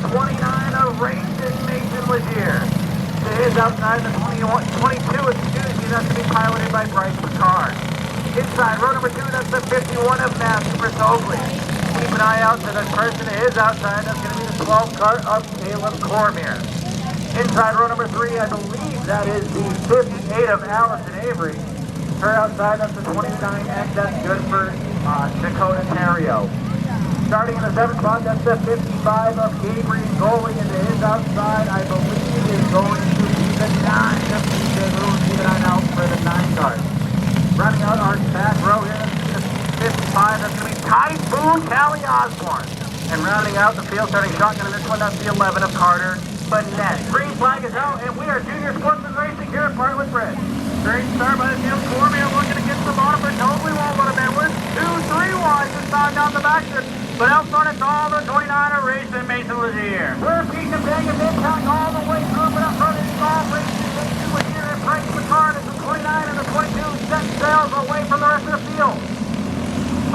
the 29 of Racing Mason Legier. To his outside, the 22 of Susie, that's to be piloted by Bryce Picard. Inside, row number 2, that's the 51 of Matthew Bertogli. Keep an eye out to the person to his outside, that's going to be the 12 car of Caleb Cormier. Inside, row number 3, I believe that is the 58 of Allison Avery. Her outside, that's the 29X, that's good for Dakota Terrio. Starting in the 7th spot, that's the 55 of Gabriel Goalie, and to his outside, I believe is going to be the 9 of PJ Moon. Keep an eye out for the 9 card. Running out our back row here, that's the 55, that's going to be Typhoon Callie Osborne. And rounding out the field, starting shotgun in this one, that's the 11 of Carter Burnett. Green flag is out, and we are Junior Sportsman Racing here at Bartlett Bridge. Great start by the field. Cormier looking to get the bottom, but totally won't let him in. We're 2-3 wide, just found down the back strip. But out front, it's all the 29 of Racing Mason Legier. We're beating the bang of impact all the way through, but up front it's all Racing Mason Legier and Bryce Picard as the 29 and the 22 set sails away from the rest of the field.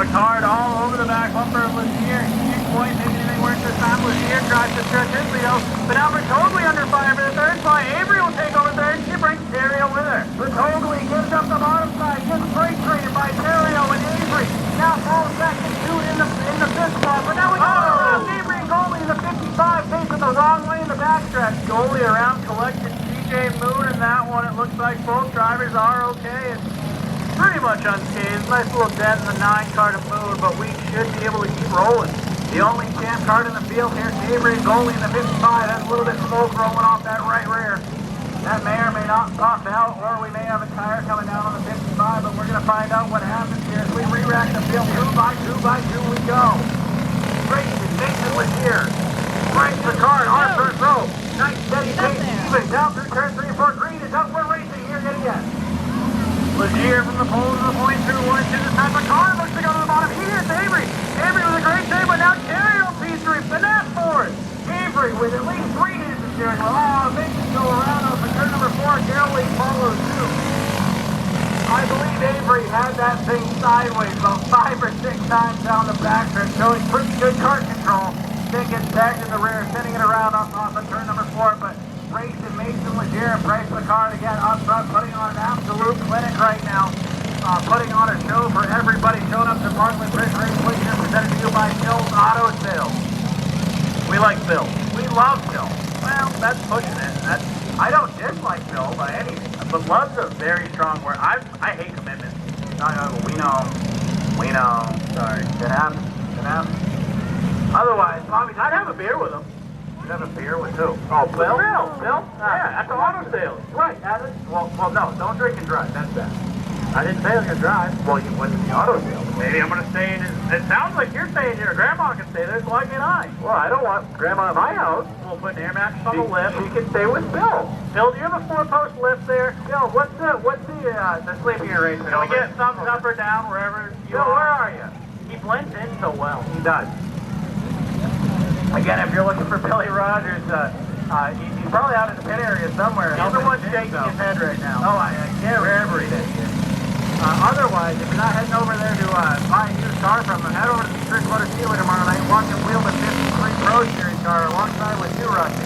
Picard all over the back bumper of Legier. Huge point, taking anything worse this time. Legier tries to stretch his lead, but now Bertogli under fire for the third spot. Avery will take over third. She brings Terrio with her. Bertogli gives up the bottom side, gets freight traded by Terrio and Avery. Now falls back to shoot in the fifth spot, but now we got Avery and Goalie in the 55 facing the wrong way in the backstretch. Goalie around collected TJ Moon in that one. It looks like both drivers are okay. It's pretty much unscathed. Nice little dent in the 9 card of Moon, but we should be able to keep rolling. The only champ card in the field here is Avery and Goalie in the 55. That's a little bit of smoke rolling off that right rear. That may or may not pop out, or we may have a tire coming down on the 55, but we're going to find out what happens here as we re-rack the field. 2 by 2 by 2 we go. Racing Mason Legier. Bryce Picard, our first row. Nice steady pace, even down through turn 3 and 4. Green is up. We're racing here yet again. Legier from the pole to the point through 1, 2 this time. Picard looks to go to the bottom. He hits Avery. Avery with a great save, but now Terrio P3. Finesse forward. Avery with at least 3 hits of steering wheel. Oh, makes it go around on turn number 4. Carol Lee follows too. I believe Avery had that thing sideways about 5 or 6 times down the back stretch, showing pretty good kart control. Then gets back in the rear, sending it around off of turn number 4, but Racing Mason Legier and Bryce Picard again up front, putting on an absolute clinic right now. Putting on a show for everybody showing up to Bartlett Bridge Raceway here, presented to you by Bill's Auto Sales. We like Bill. We love Bill. Well, that's pushing it. I don't dislike Bill by any means, but love's a very strong word. I hate commitment. We know. Sorry. It happens. Otherwise, Bobby, I'd have a beer with him. You'd have a beer with who? Oh, Bill? Bill? Yeah, at the auto sales. Right, well, no, don't drink and drive. That's bad. I didn't say I was going to drive. Well, you went to the auto sales. Maybe I'm going to stay in it sounds like you're staying here. Grandma can stay there, so why can't I? Well, I don't want Grandma at my house. We'll put an air mattress on the lift. She can stay with Bill. Bill, do you have a 4-post lift there? Bill, what's the sleeping arrangement? Can we get thumbs up or down wherever you are? Bill, where are you? He blends in so well. He does. Again, if you're looking for Billy Rogers, he's probably out in the pit area somewhere. He's the one shaking his head right now. Oh, I can't wherever he is. Otherwise, if you're not heading over there to buy a used car from him, head over to the three-quarter Speedway tomorrow night and watch him wheel the 53 Pro Series car alongside with you, Rusty.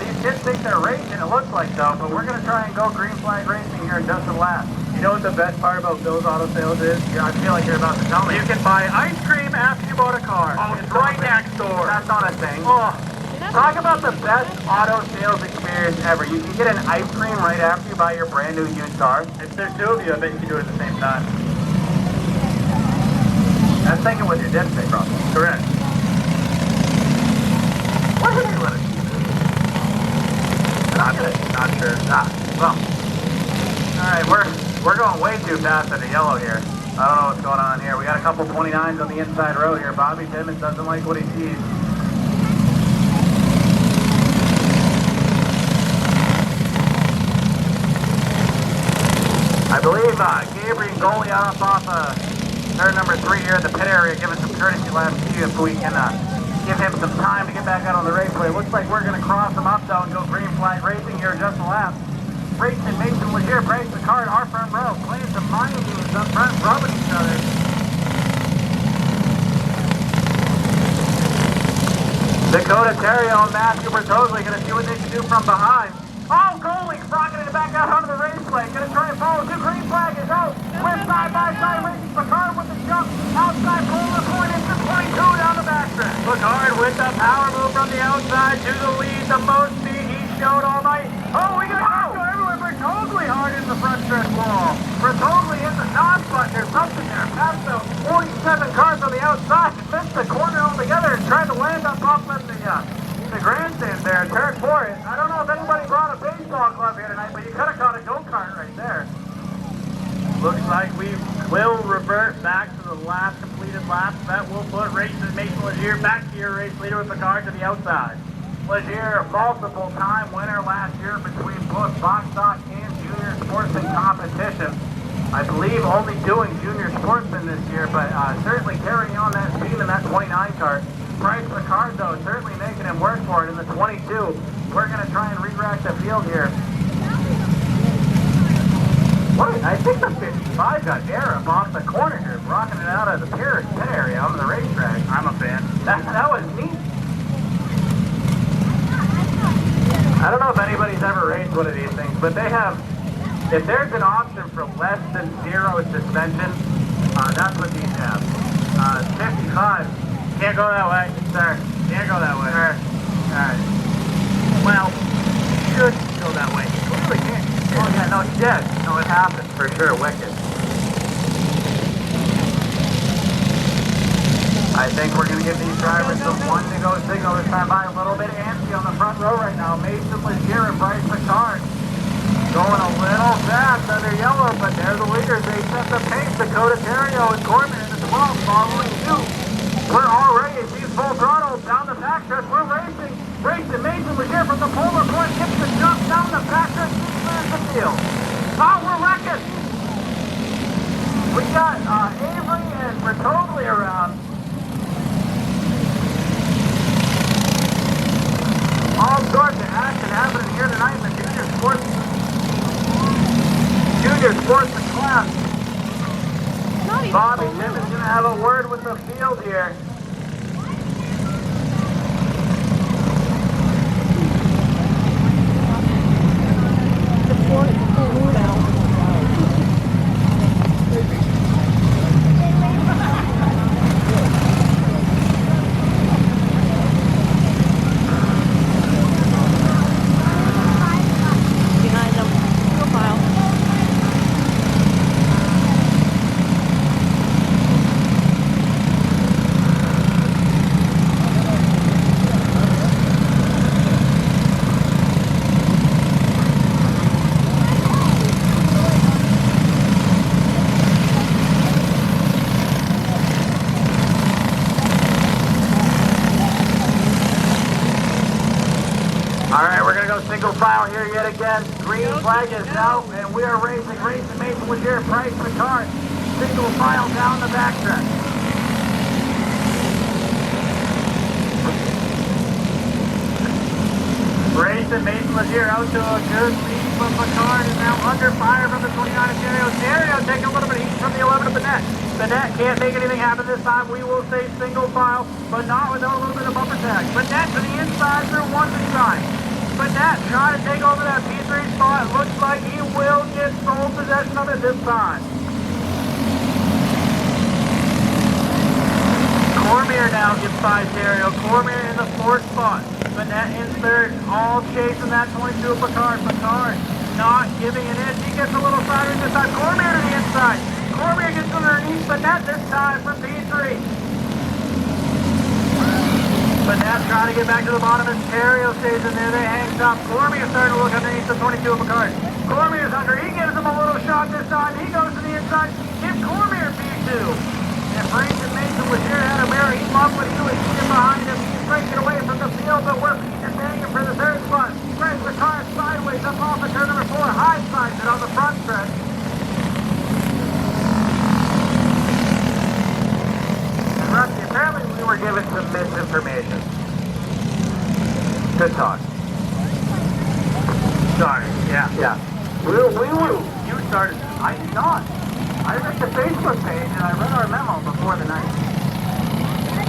These kids think they're racing, it looks like though, but we're going to try and go green flag racing here in just a lap. You know what the best part about Bill's Auto Sales is? Yeah, I feel like you're about to tell me. You can buy ice cream after you bought a car. Oh, it's right next door. That's not a thing. Oh, talk about the best auto sales experience ever. You can get an ice cream right after you buy your brand new used car. If there's 2 of you, I bet you can do it at the same time. That's thinking with your dipstick, probably. Correct. What did you let us do? Not sure. Well. Alright, we're going way too fast at the yellow here. I don't know what's going on here. We got a couple 29s on the inside row here. Bobby Timmons doesn't like what he sees. I believe Gabriel Goalie off turn number 3 here in the pit area, giving some courtesy laps to you if we can give him some time to get back out on the raceway. Looks like we're going to cross him up though and go green flag racing here in just a lap. Racing Mason Legier, Bryce Picard, our front row, playing some mind games up front, rubbing each other. Dakota Terrio and Matthew Bertozzi going to see what they can do from behind. Oh, goalie rocketing it back out onto the racetrack. Going to try and follow. Two green flag is out. With side-by-side racing. Picard with the jump. Outside polar point into 22 down the backstretch. Picard with the power move from the outside to the lead. The most speed he showed all night. Oh, we got to go everywhere. Bertozzi hard in the front stretch wall. Bertozzi in the non-spot. There's something there. Past the 47 cars on the outside. Missed the corner altogether and tried to land up off of the grandstand there. Turn for it. I don't know if anybody brought a baseball glove here tonight, but you could have caught a go-kart right there. Looks like we will revert back to the last completed lap. That will put Racing Mason Legier back to your race leader with the car to the outside. Legier, multiple time winner last year between both box stock and junior sportsman competition. I believe only doing junior sportsman this year, but certainly carrying on that speed in that 29 car. Bryce Picard, though, certainly making him work for it in the 22. We're going to try and re-rack the field here. What? I think the 55 got air up off the corner here, rocking it out of the pit area onto the racetrack. I'm a fan. That was neat. I don't know if anybody's ever raced one of these things, but they have, if there's an option for less than zero suspension, that's what these have. 55. Can't go that way, sir. Can't go that way. Alright. Well, should go that way. Really can't. Oh yeah, no, he did. No, it happened for sure. Wicked. I think we're going to give these drivers the one to go signal this time by a little bit antsy on the front row right now. Mason Legier and Bryce Picard going a little fast under yellow, but they're the leaders. They set the pace. Dakota Terrio and Corbin in the 12 following you. We're already at these full throttle down the backstretch. We're racing. Mason Legier from the polar point gets the jump down the backstretch. He clears the field. Oh, we're wrecking. We got Avery and Bertozzi around. All sorts of action happening here tonight in the junior sportsman class. Bobby Timmons going to have a word with the field here. Single file here yet again. Green flag is out, and we are racing Mason Legier, Bryce Picard. Single file down the backstretch. Racing Mason Legier out to a good lead from Picard, and now under fire from the 29 of Terrio. Terrio taking a little bit of heat from the 11 of Bennett. Bennett can't make anything happen this time. We will say single file, but not without a little bit of bumper tag. Bennett to the inside through one this time. Bennett trying to take over that P3 spot. Looks like he will get sole possession of it this time. Cormier now gets by Terrio. Cormier in the fourth spot. Bennett in third, all chasing that 22 of Picard. Picard not giving an inch. He gets a little sideways this time. Cormier to the inside. Cormier gets underneath Bennett this time from P3. Bennett trying to get back to the bottom as Terrio stays in there. They hang up. Cormier starting to look underneath the 22 of Picard. Cormier's under. He gives him a little shot this time. He goes to the inside. Give Cormier P2. If Racing Mason Legier had a mirror, he loved what he was seeing behind him. He's breaking away from the field, but we're just hanging for the third spot. Bryce Picard sideways up off of turn number 4. High sides it on the front stretch. And Rusty, apparently we were given some misinformation. Good talk. Sorry. Yeah. You started. I did not. I read the Facebook page and I read our memo before the night.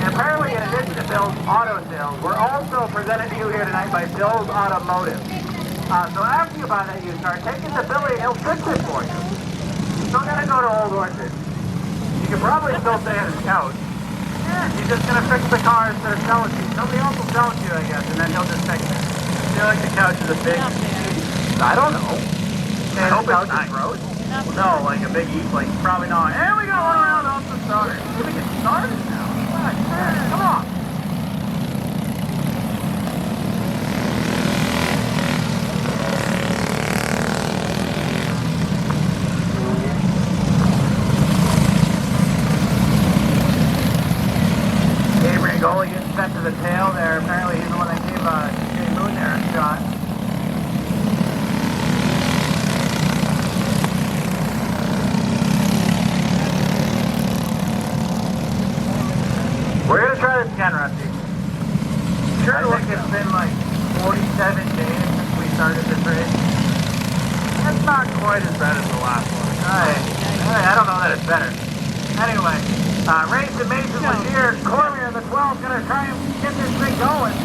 And apparently, in addition to Bill's Auto Sales, we're also presented to you here tonight by Bill's Automotive. So after you buy that used car, take it to Billy and he'll fix it for you. You don't gotta go to Old Orchard. You can probably still stay on his couch. Yeah, he's just gonna fix the car instead of sell it to you. Somebody else will sell it to you, I guess, and then he'll just fix it. I feel like the couch is a big... I don't know. I hope it's nice. Road? No, like a big eat, like probably not. Here we go, one around off the start. We're gonna get started now. Come on. Gabriel Goalie getting sent to the tail there. Apparently he's the one that gave Jay Moon there a shot. We're going to try this again, Rusty. Sure, look, it's been like 47 days since we started this race. It's not quite as bad as the last one. I don't know that it's better. Anyway, race in Mason Lazier. Cormier, the 12, going to try and get this thing going.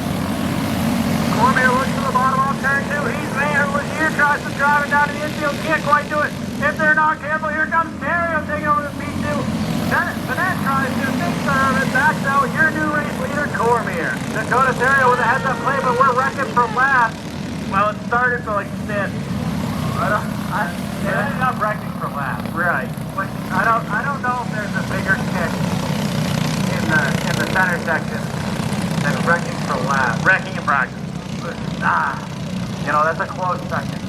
Cormier looks to the bottom off turn 2. He's there. Lazier tries to drive it down to the infield. Can't quite do it. If they're not careful, here comes Terrio taking over the P2. Bennett tries to think it backs out your new race leader, Cormier. Dakota Terrio with a heads-up play, but we're wrecking from last. Well, it started for like 5th. It ended up wrecking from last. Right. But I don't know if there's a bigger kick in the center section than wrecking from last. Wrecking in practice. You know, that's a close second.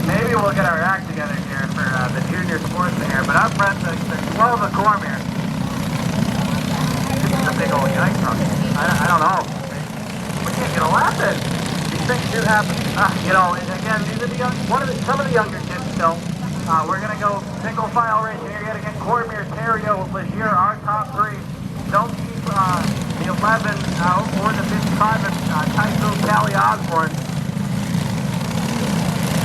Maybe we'll get our act together here for the junior sportsman here, but up front, the 12 of Cormier. This is a big old yikes truck. I don't know. We can't get a lap in. These things do happen. You know, and again, these are some of the younger kids still. We're going to go single file racing here yet again. Cormier, Terrio, Lazier, our top 3. Don't keep the 11 or the 55 of Tyson, Callie Osborne.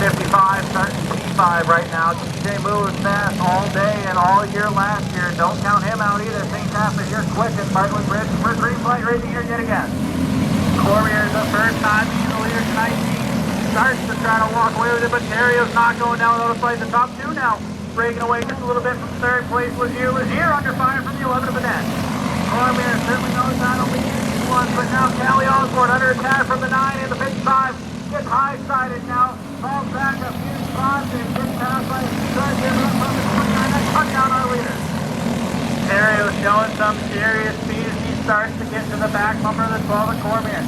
55 starting P5 right now. TJ moves fast all day and all year last year. Don't count him out either. St. Half a year quick at Bartlett Bridge. We're green flight racing here yet again. Cormier is the first time he's the leader tonight. He starts to try to walk away with it, but Terrio's not going down the fight. The top 2 now. Breaking away just a little bit from 3rd place. Lazier under fire from the 11 of Bennett. Cormier certainly knows that'll be easy one, but now Callie Osborne under attack from the 9 and the 55. Gets high-sided now. Falls back a few spots and gets past by tries to run from the 29 and cut down our leader. Terrio showing some serious speed as he starts to get to the back bumper of the 12 of Cormier.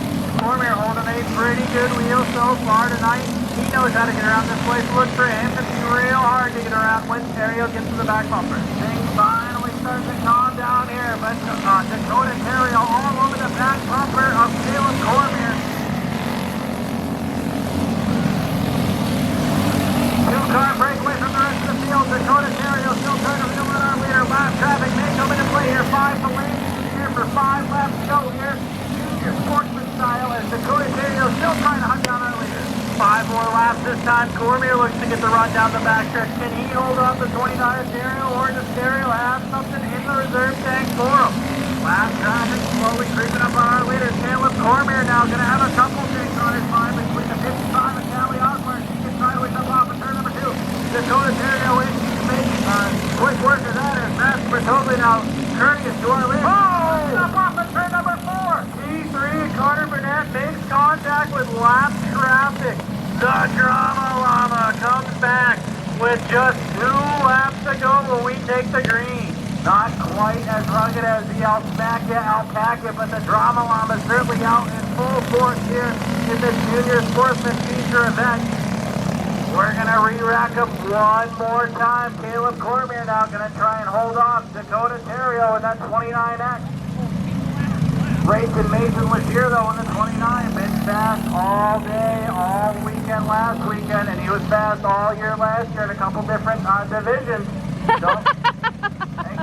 Cormier holding a pretty good wheel so far tonight. He knows how to get around this place. Look for him to be real hard to get around when Terrio gets to the back bumper. Things finally start to calm down here, but Dakota Terrio all over the back bumper of Caleb Cormier. Two-car breakaway from the rest of the field. Dakota Terrio still trying to maneuver our leader. Lap traffic may come into play here. 5 to lane here for 5 laps to go here. Junior sportsman style as Dakota Terrio still trying to hunt down our leader. 5 more laps this time. Cormier looks to get the run down the backstretch. Can he hold on to 29 of Terrio, or does Terrio have something in the reserve tank for him? Lap traffic slowly creeping up on our leader. Caleb Cormier now going to have a couple things on his mind between the 55 and Callie Osborne. She can try to wake up off of turn number 2. Dakota Terrio in. He's making quick work of that as Matt Bertolli now courteous to our leader. Oh! Up off of turn number 4. P3, Carter Burnett makes contact with lap traffic. The Drama Llama comes back with just 2 laps to go when we take the green. Not quite as rugged as the Alpaca, but the Drama Llama is certainly out in full force here in this junior sportsman feature event. We're going to re-rack up one more time. Caleb Cormier now going to try and hold off Dakota Terrio in that 29X. Racing Mason Lazier though in the 29. Been fast all day, all weekend last weekend, and he was fast all year last year in a couple different divisions. So, hey,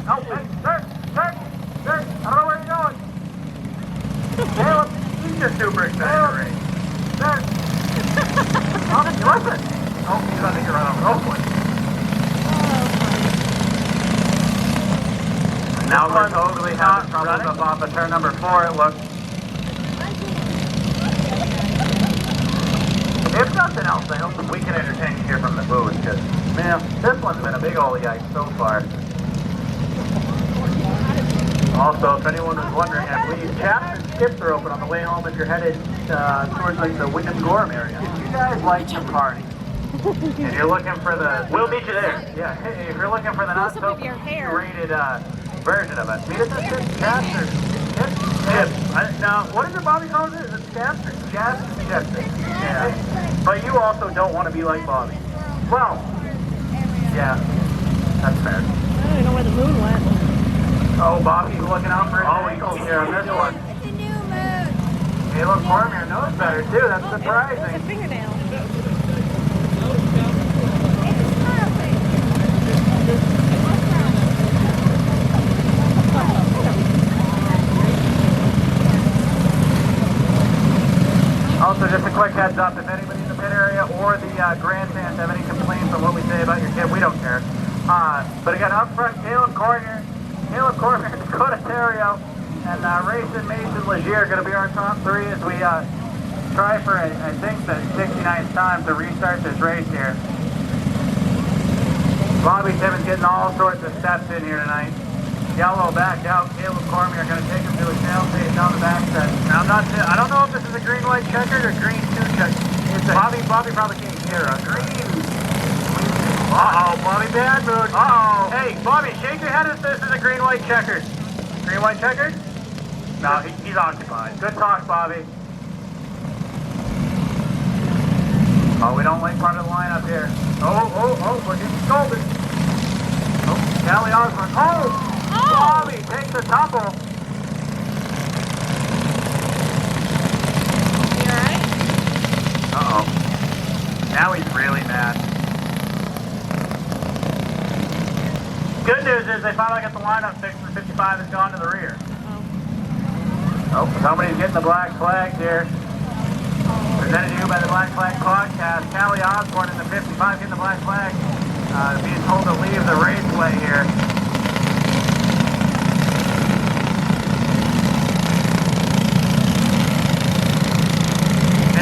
sir, I don't know where you're going. Caleb, he's just super excited to race. Sir. Listen. Oh, he's about to get run over. Oh, boy. Now we're totally having troubles up off of turn number 4, it looks. If nothing else, I hope we can entertain you here from the booth, because, man, this one's been a big old yikes so far. Also, if anyone was wondering, I believe chaps and skips are open on the way home if you're headed towards like the Wyndham Gorham area. If you guys like to party, and you're looking for the... We'll meet you there. Yeah, hey, if you're looking for the not so rated version of it. Meet us at chaps or chips. Now, what is it Bobby calls it? Is it chaps or chaps? Chips. Yeah. But you also don't want to be like Bobby. Well, yeah, that's fair. I don't even know where the moon went. Oh, Bobby's looking out for his ankles here on this one. It's a new moon. Caleb Cormier knows better too. That's It's a surprising. fingernail. Also, just a quick heads up, if anybody in the pit area or the grandstands have any complaints on what we say about your kid, we don't care. But again, up front, Caleb Cormier, Dakota Terrio, and Racing Mason Legier are going to be our top 3 as we try for, I think, the 69th time to restart this race here. Bobby Timmons getting all sorts of steps in here tonight. Yellow back out. Caleb Cormier going to take him to a sail stage down the backstretch. Now I don't know if this is a green white checkered or green 2 check. Bobby probably can't hear a green. Uh-oh, Bobby bad mood. Uh-oh. Hey, Bobby, shake your head if this is a green white checkered. Green white checkered? No, he's occupied. Good talk, Bobby. Oh, we don't like part of the lineup here. Oh, we're getting scolded. Oh, Callie Osborne. Oh! Bobby takes a tumble. You alright? Uh-oh. Now he's really mad. Good news is they finally got the lineup fixed and the 55 has gone to the rear. Oh, somebody's getting the black flag here. Presented to you by the Black Flag Podcast. Callie Osborne in the 55 getting the black flag. Being told to leave the raceway here.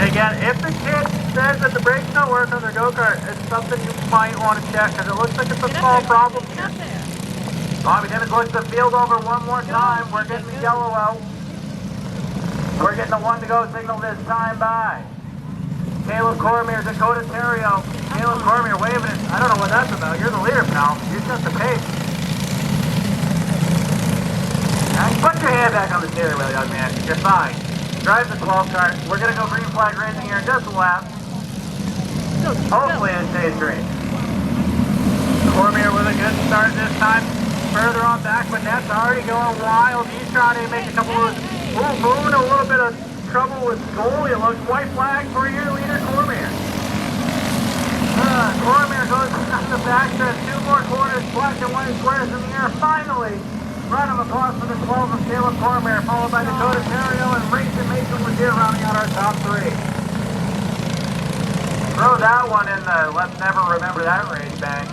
And again, if the kid says that the brakes don't work on their go-kart, it's something you might want to check because it looks like it's a small problem here. Bobby Timmons looks the field over one more time. We're getting the yellow out. We're getting the 1 to go signal this time by Caleb Cormier, Dakota Terrio. Caleb Cormier waving it. I don't know what that's about. You're the leader, pal. You set the pace. Now, put your hand back on the steering wheel, young man. You're fine. Drive the 12 car. We're going to go green flag racing here in just a lap. Hopefully it stays green. Cormier with a good start this time. Further on back, but that's already going wild. He's trying to make a couple of... Oh, moving a little bit of trouble with goal. It looks white flag for your leader, Cormier. Cormier goes down the backstretch. 2 more corners, black and white squares in the air. Finally, round of applause for the 12 of Caleb Cormier, followed by Dakota Terrio and Racing Mason Legier rounding out our top 3. Throw that one in the let's never remember that race bank.